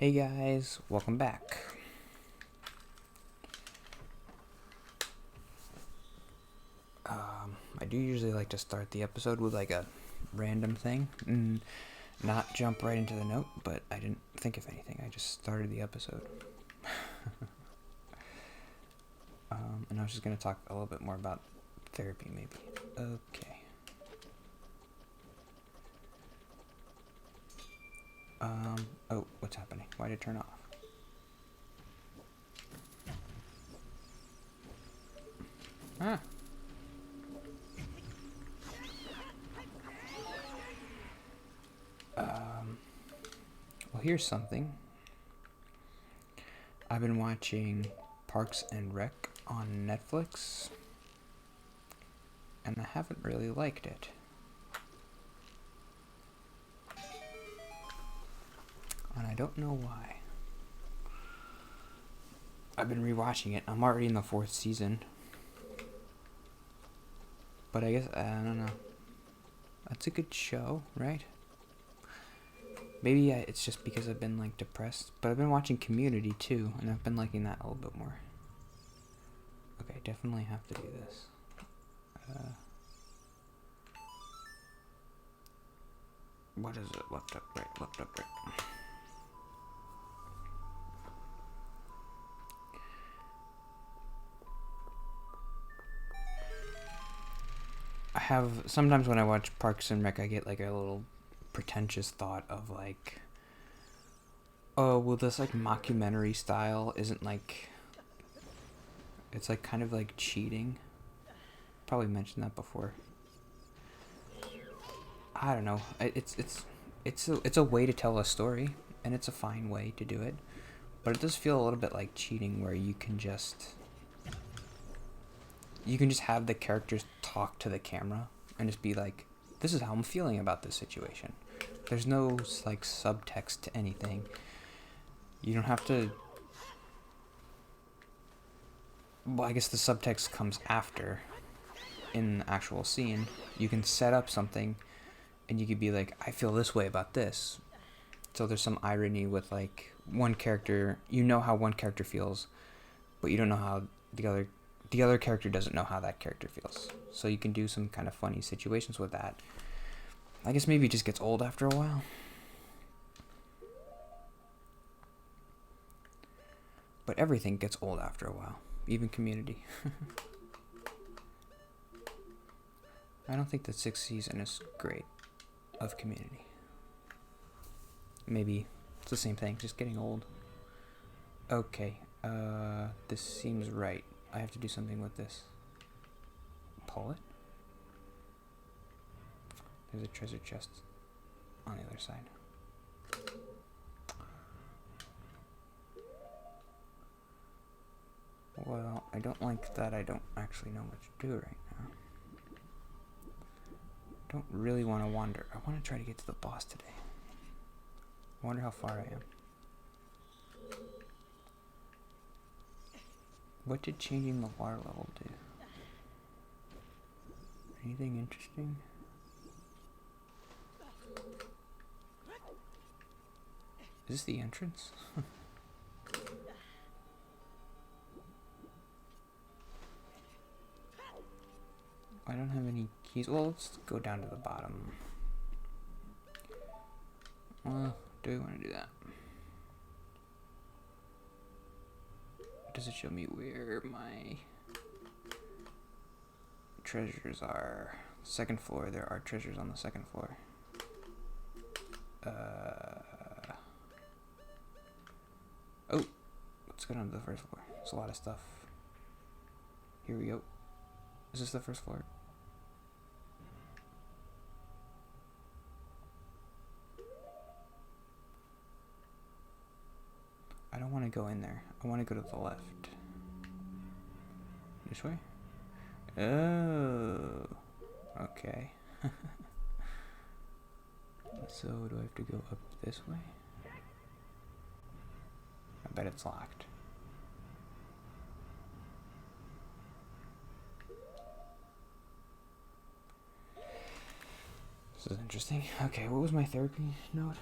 Hey guys, welcome back. I do usually like to start the episode with like a random thing and not jump right into the note, but I didn't think of anything. I just started the episode. And I was just going to talk a little bit more about therapy, maybe. Okay. Oh, what's happening? Why did it turn off? Ah. Well, here's something. I've been watching Parks and Rec on Netflix, and I haven't really liked it. And I don't know why. I've been rewatching it. I'm already in the 4th season. But I guess, I don't know. That's a good show, right? Maybe it's just because I've been, like, depressed. But I've been watching Community, too. And I've been liking that a little bit more. Okay, definitely have to do this. What is it? Left, up, right. Left, up, right. Sometimes when I watch Parks and Rec, I get like a little pretentious thought of like, oh, well, this like mockumentary style isn't like, it's like kind of like cheating. Probably mentioned that before. I don't know. It's a way to tell a story, and it's a fine way to do it, but it does feel a little bit like cheating, where you can just have the characters talk to the camera and just be like, this is how I'm feeling about this situation. There's no like subtext to anything. You don't have to. Well, I guess the subtext comes after in the actual scene. You can set up something and you could be like, I feel this way about this. So there's some irony with like one character, you know how one character feels, but you don't know how the other character doesn't know how that character feels. So you can do some kind of funny situations with that. I guess maybe it just gets old after a while. But everything gets old after a while. Even Community. I don't think the 6th season is great of Community. Maybe it's the same thing, just getting old. Okay, this seems right. I have to do something with this. Pull it? There's a treasure chest on the other side. Well, I don't like that I don't actually know what to do right now. I don't really want to wander. I want to try to get to the boss today. I wonder how far I am. What did changing the water level do? Anything interesting? Is this the entrance? I don't have any keys. Well, let's go down to the bottom. Well, do we want to do that? Does it show me where my treasures are? 2nd floor. There are treasures on the 2nd floor. Oh, let's go down to the 1st floor. There's a lot of stuff. Here we go. Is this the 1st floor? I don't want to go in there. I want to go to the left. This way? Oh. Okay. So, do I have to go up this way? I bet it's locked. This is interesting. Okay, what was my therapy note?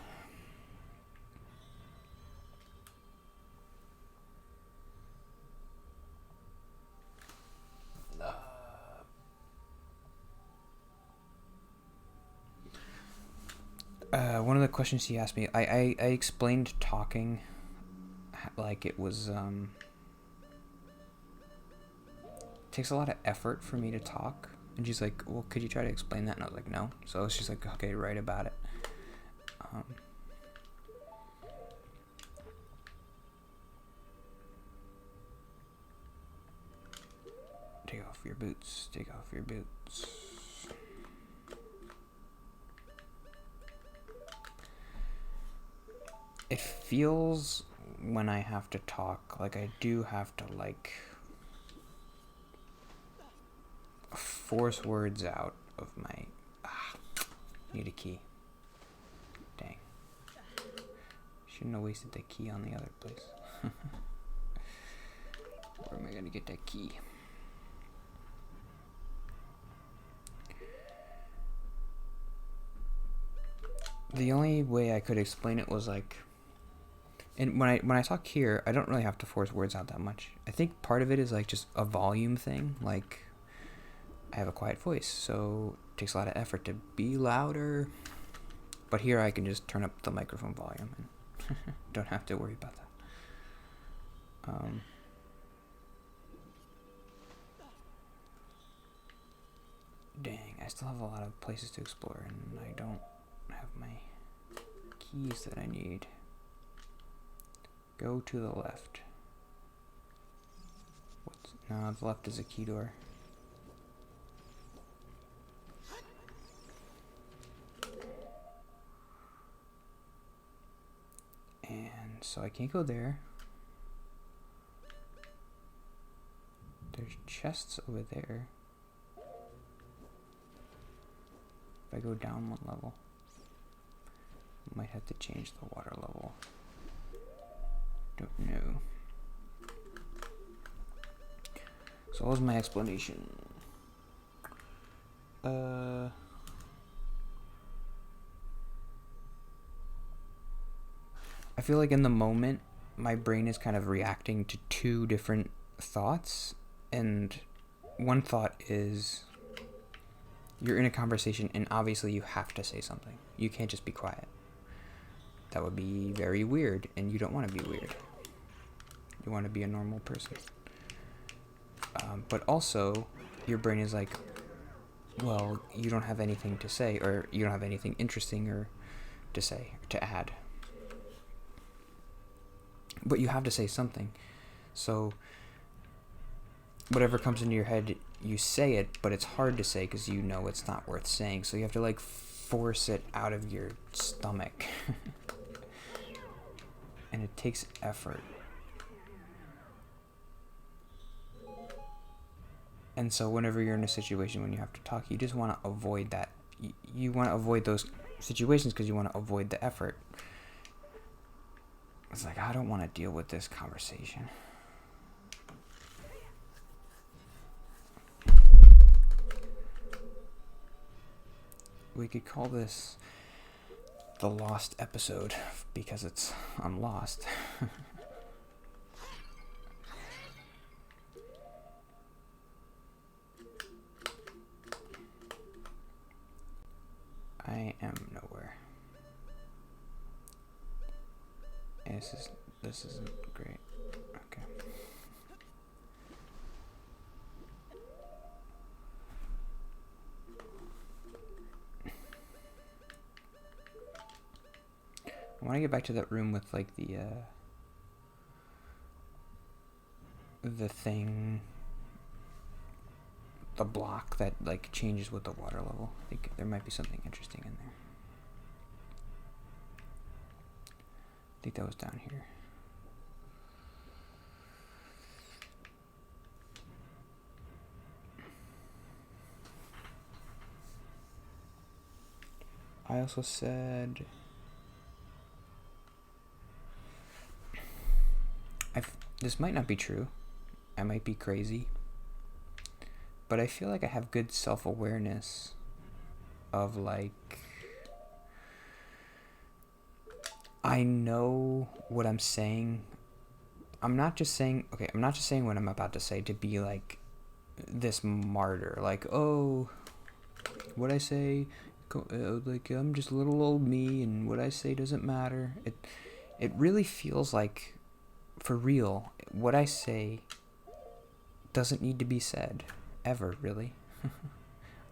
One of the questions he asked me, I explained talking like it was, takes a lot of effort for me to talk. And she's like, well, could you try to explain that? And I was like, no. So she's like, okay, write about it. Take off your boots. Take off your boots. It feels when I have to talk like I do have to like force words out of my need a key. Dang. Shouldn't have wasted the key on the other place. Where am I gonna get that key? The only way I could explain it was like, and when I talk here, I don't really have to force words out that much. I think part of it is like just a volume thing. Like, I have a quiet voice, so it takes a lot of effort to be louder. But here I can just turn up the microphone volume and don't have to worry about that. Dang, I still have a lot of places to explore, and I don't have my keys that I need. Go to the left. No, the left is a key door. And so I can't go there. There's chests over there. If I go down one level, I might have to change the water level. Don't know. So what was my explanation? I feel like in the moment, my brain is kind of reacting to two different thoughts. And one thought is, you're in a conversation and obviously you have to say something. You can't just be quiet. That would be very weird, and you don't want to be weird. You want to be a normal person. But also, your brain is like, well, you don't have anything to say, or you don't have anything interesting or to say, to add. But you have to say something. So, whatever comes into your head, you say it, but it's hard to say because you know it's not worth saying. So you have to like force it out of your stomach. And it takes effort. And so whenever you're in a situation when you have to talk, you just want to avoid that. You want to avoid those situations because you want to avoid the effort. It's like, I don't want to deal with this conversation. We could call this the lost episode because I'm lost. I am nowhere. This isn't great. Okay. I want to get back to that room with like the thing, the block that like changes with the water level. I think there might be something interesting in there. I think that was down here. I also said this might not be true. I might be crazy. But I feel like I have good self-awareness of like, I know what I'm saying. I'm not just saying what I'm about to say to be like this martyr. Like, oh, what'd I say? like I'm just little old me, and what I say doesn't matter. It really feels like, for real, what I say doesn't need to be said ever, really.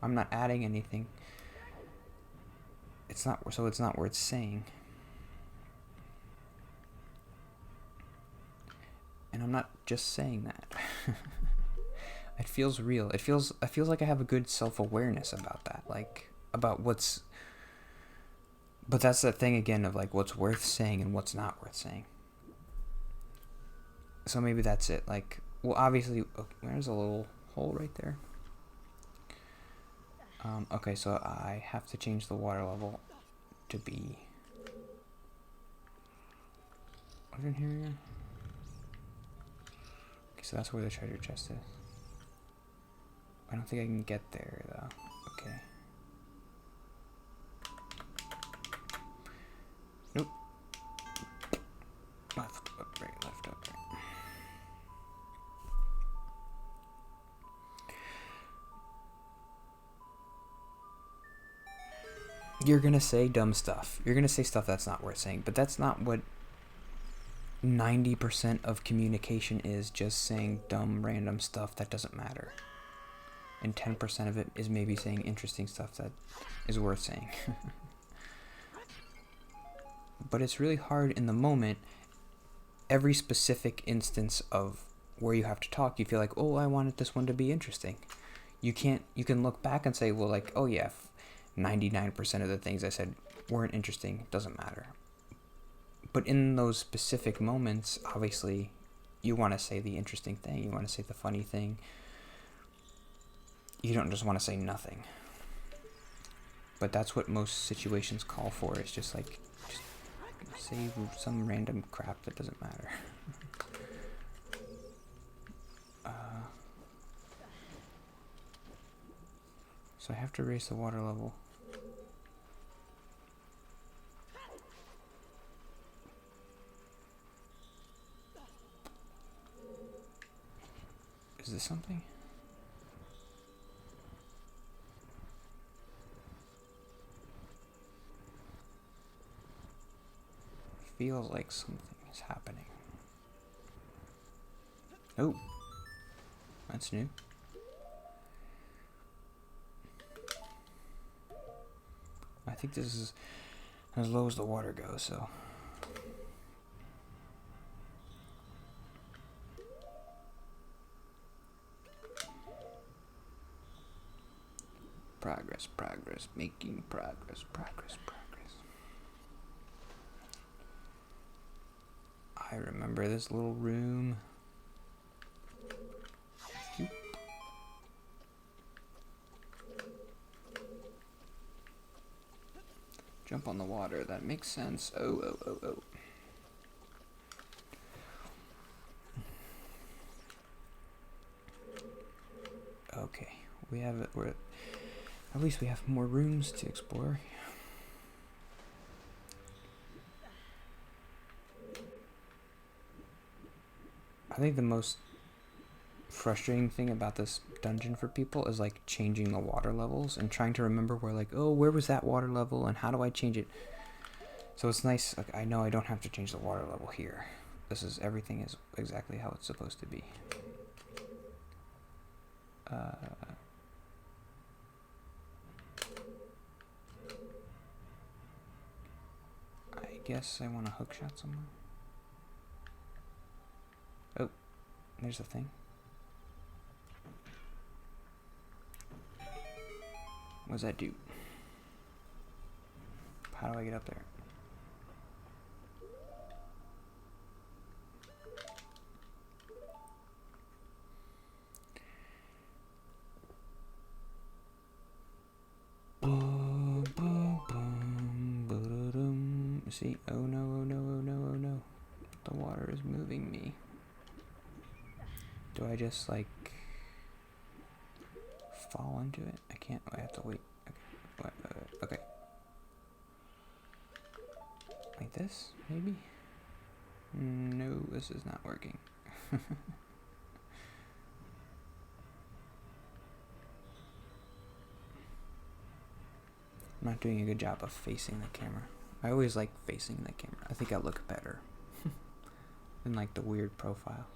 I'm not adding anything. It's not worth saying. And I'm not just saying that. It feels real. It feels like I have a good self-awareness about that, like about what's. But that's the thing again of like what's worth saying and what's not worth saying. So maybe that's it. Like, well, obviously, there's a little hole right there. Okay, so I have to change the water level to be. What's in here again? Okay, so that's where the treasure chest is. I don't think I can get there though. Okay. Nope. Left, up, right, left, up, right. You're gonna say dumb stuff. You're gonna say stuff that's not worth saying, but that's not what 90% of communication is, just saying dumb, random stuff that doesn't matter. And 10% of it is maybe saying interesting stuff that is worth saying. But it's really hard in the moment. Every specific instance of where you have to talk, you feel like, oh, I wanted this one to be interesting. You can look back and say, well, like, oh yeah, 99% of the things I said weren't interesting. It doesn't matter. But in those specific moments, obviously, you want to say the interesting thing. You want to say the funny thing. You don't just want to say nothing. But that's what most situations call for. It's just like, just say some random crap that doesn't matter. So I have to raise the water level. Is this something? Feels like something is happening. Oh, that's new. I think this is as low as the water goes, so. Progress, progress, making progress, progress, progress. I remember this little room. Jump on the water, that makes sense. Oh. Okay, we have it. At least we have more rooms to explore. I think the most frustrating thing about this dungeon for people is like changing the water levels and trying to remember where was that water level and how do I change it. So it's nice, like I know I don't have to change the water level here. Everything is exactly how it's supposed to be. I guess I want a hook shot somewhere. Oh, there's the thing. What does that do? How do I get up there? See? Oh no, oh no, oh no, oh no. The water is moving me. Do I just like fall into it? I can't. I have to wait. Okay. Okay. Like this, maybe? No, this is not working. I'm not doing a good job of facing the camera. I always like facing the camera. I think I look better than like the weird profile.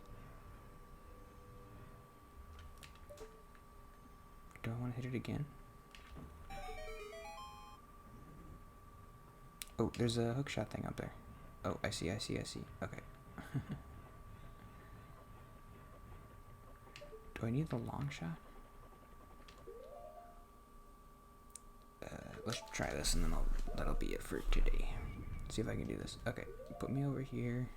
Do I want to hit it again? Oh, there's a hookshot thing up there. Oh, I see. Okay. Do I need the long shot? Let's try this and then that'll be it for today. See if I can do this. Okay, put me over here.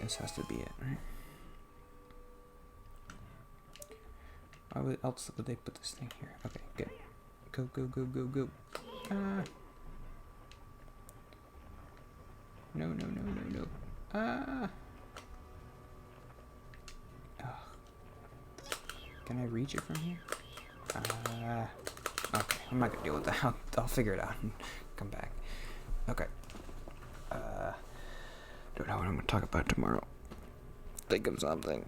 This has to be it, right? Why else would they put this thing here? Okay, good. Go. No. Can I reach it from here? Okay, I'm not gonna deal with that. I'll figure it out and come back. Okay. Don't know what I'm gonna talk about tomorrow. Think of something.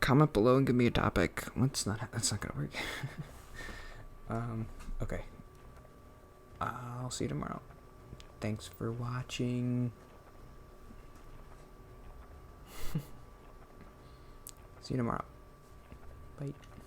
Comment below and give me a topic. That's not gonna work. Okay. I'll see you tomorrow. Thanks for watching. See you tomorrow. Bye.